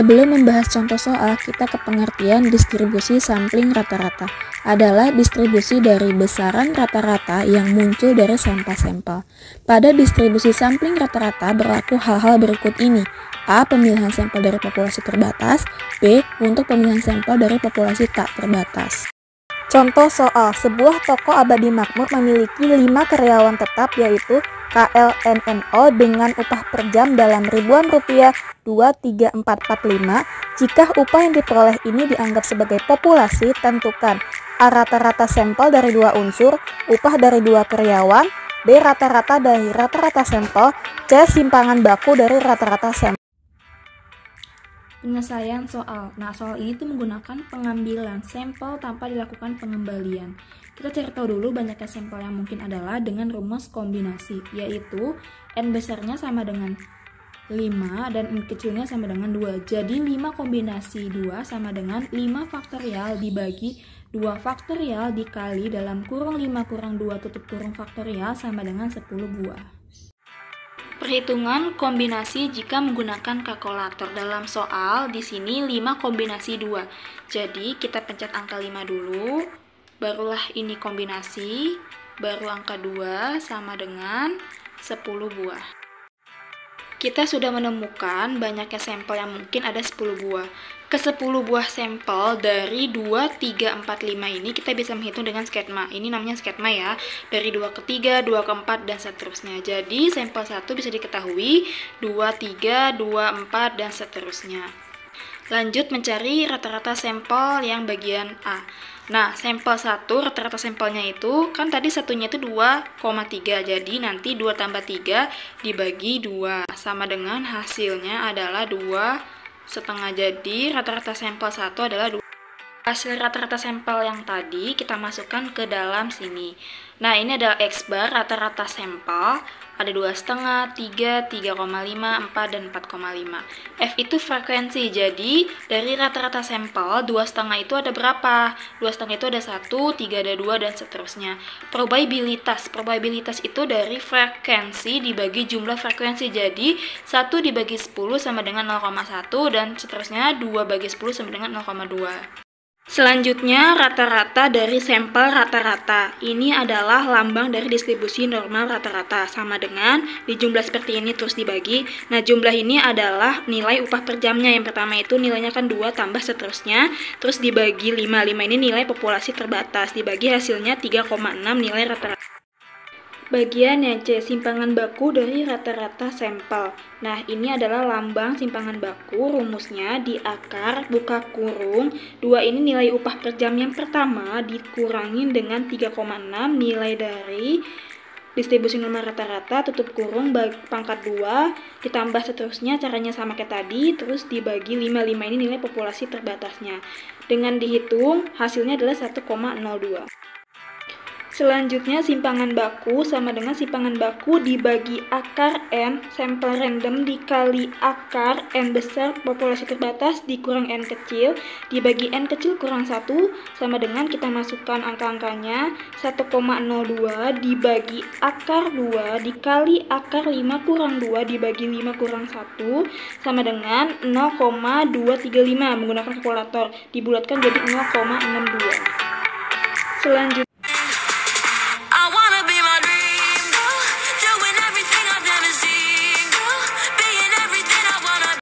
Sebelum membahas contoh soal, kita ke pengertian distribusi sampling rata-rata. Adalah distribusi dari besaran rata-rata yang muncul dari sampel-sampel. Pada distribusi sampling rata-rata berlaku hal-hal berikut ini. A. Pemilihan sampel dari populasi terbatas. B. Untuk pemilihan sampel dari populasi tak terbatas. Contoh soal, sebuah toko abadi makmur memiliki 5 karyawan tetap yaitu KLNNO dengan upah per jam dalam ribuan rupiah 23445. Jika upah yang diperoleh ini dianggap sebagai populasi, tentukan A. Rata-rata sampel dari 2 unsur, upah dari 2 karyawan, B. Rata-rata dari rata-rata sampel, C. Simpangan baku dari rata-rata sampel. Penyelesaian soal. Nah, soal ini tuh menggunakan pengambilan sampel tanpa dilakukan pengembalian. Kita cari tahu dulu banyaknya sampel yang mungkin adalah dengan rumus kombinasi, yaitu N besarnya sama dengan 5 dan N kecilnya sama dengan 2. Jadi 5 kombinasi 2 sama dengan 5 faktorial dibagi 2 faktorial dikali dalam kurung 5 kurang 2 tutup kurung faktorial sama dengan 10 buah. Perhitungan kombinasi jika menggunakan kalkulator. Dalam soal di sini 5 kombinasi 2. Jadi kita pencet angka 5 dulu, barulah ini kombinasi, baru angka 2 sama dengan 10 buah. Kita sudah menemukan banyaknya sampel yang mungkin ada 10 buah. Ke 10 buah sampel dari 2, 3, 4, 5 ini kita bisa menghitung dengan skema. Ini namanya skema ya. Dari 2 ke 3, 2 ke 4, dan seterusnya. Jadi sampel 1 bisa diketahui 2, 3, 2, 4, dan seterusnya. Lanjut mencari rata-rata sampel yang bagian A. Nah, sampel 1, rata-rata sampelnya itu, kan tadi satunya itu 2,3. Jadi nanti 2 tambah 3 dibagi 2. Sama dengan hasilnya adalah 2,5. Jadi rata-rata sampel 1 adalah 2. Hasil rata-rata sampel yang tadi kita masukkan ke dalam sini. Nah, ini adalah X bar rata-rata sampel. Ada 2,5, 3, 3,5, 4, dan 4,5. F itu frekuensi. Jadi, dari rata-rata sampel, 2,5 itu ada berapa? 2,5 itu ada 1, 3 ada 2, dan seterusnya. Probabilitas. Probabilitas itu dari frekuensi dibagi jumlah frekuensi. Jadi, 1 dibagi 10 sama dengan 0,1, dan seterusnya 2 bagi 10 sama dengan 0,2. Selanjutnya, rata-rata dari sampel rata-rata. Ini adalah lambang dari distribusi normal rata-rata. Sama dengan di jumlah seperti ini terus dibagi. Nah, jumlah ini adalah nilai upah per jamnya. Yang pertama itu nilainya kan 2 tambah seterusnya. Terus dibagi 5. 5 ini nilai populasi terbatas. Dibagi hasilnya 3,6 nilai rata-rata. Bagian yang C, simpangan baku dari rata-rata sampel. Nah, ini adalah lambang simpangan baku, rumusnya di akar buka kurung 2 ini nilai upah per jam yang pertama dikurangin dengan 3,6 nilai dari distribusi normal rata-rata tutup kurung pangkat 2 ditambah seterusnya, caranya sama kayak tadi, terus dibagi 5. 5 ini nilai populasi terbatasnya. Dengan dihitung, hasilnya adalah 1,02. Selanjutnya, simpangan baku sama dengan simpangan baku dibagi akar N sampel random dikali akar N besar populasi terbatas dikurang N kecil dibagi N kecil kurang 1 sama dengan kita masukkan angka-angkanya 1,02 dibagi akar 2 dikali akar 5 kurang 2 dibagi 5 kurang 1 sama dengan 0,235 menggunakan kalkulator dibulatkan jadi 0,62. Selanjutnya